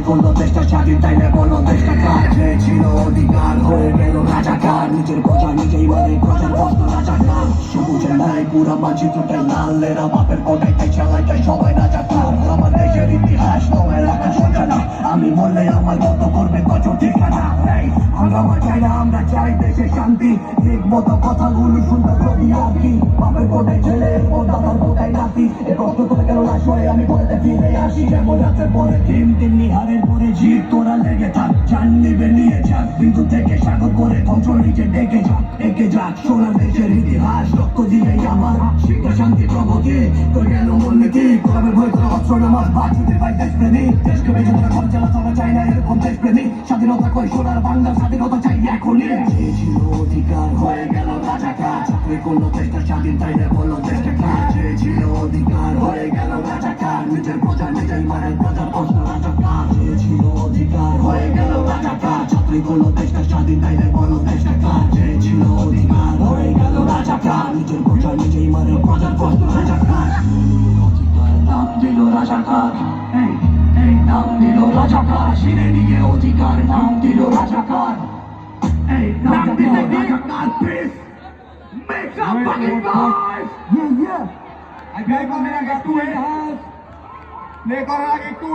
করলো দেশটা স্বাধীন, তাইলে বলো দেশটা কার? ছিল অধিকার হয়ে গেল রাজাকার, নিজের প্রজা নিজেই মারে, প্রজার কষ্ট রাজাকার। সবুজের নাই পুরা মানচিত্রটাই লাল, এরা বাপের কোটাই তাই চালাই তাই সবাই রাজাকার। আমার দেশের ইতিহাস তোমায় রাখা সোজা না, আমি বললে আমার মতো করবে কত ঠিকানা। আমরা চাই না, আমরা চাই দেশে শান্তি, ঠিক মতো কথাগুলো শুনতে যদি আর কি। বাপের কোটাই ছেলে ও দাদার কোটাই নাতি, এ কষ্ট করে কেন লাশ হয়ে আমি বলতে ফিরে আসি। যেমন রাতের পরে তিন নিহারের পরে জিত তোরা লেগে থাক, জান নিবে নিয়ে যাক, বিন্দু থেকে সাগর করে কন্ট্রোল নিচে ডেকে যাক, একে যাক সোনার দেশের ইতিহাস। রক্ত দিয়েই আমার শিক্ষা শান্তি প্রগতি, তো গেল মূলনীতি, গোলামের ভয় করে অস্ত্র নামাজ বাঁচিতে পাই দেশপ্রেমী। দেশকে বেঁচে থাকা ঘর চালা চলা চাই না এরকম দেশপ্রেমী, স্বাধীনতা কই সোনার বাংলা, স্বাধীনতা চাই এখনই। ছিল অধিকার হয়ে গেল রাজাকার, চাকরি করলো দেশটা স্বাধীন, তাইলে বললো দেশটা কার? ছিল অধিকার হয়ে গেল রাজাকার, নিজের প্রজা নিজেই মারে, প্রজার কষ্ট রাজাকার। ছিল অধিকার হয়ে গেল রাজাকার, চাকরি করলো দেশটা স্বাধীন, তাইলে বললো দেশটা কার? ছিল অধিকার হয়ে গেল রাজাকার, নিজের প্রজা নিজেই মারে, প্রজার কষ্ট রাজাকার। নাম দিল রাজাকার, এই নাম দিল রাজাকার, সিনে নিয়ে অধিকার, নাম দিল রাজাকার, এই নাম দিল রাজাকার। Peace, make some fucking noise. Yeah. I play করার আগে একটু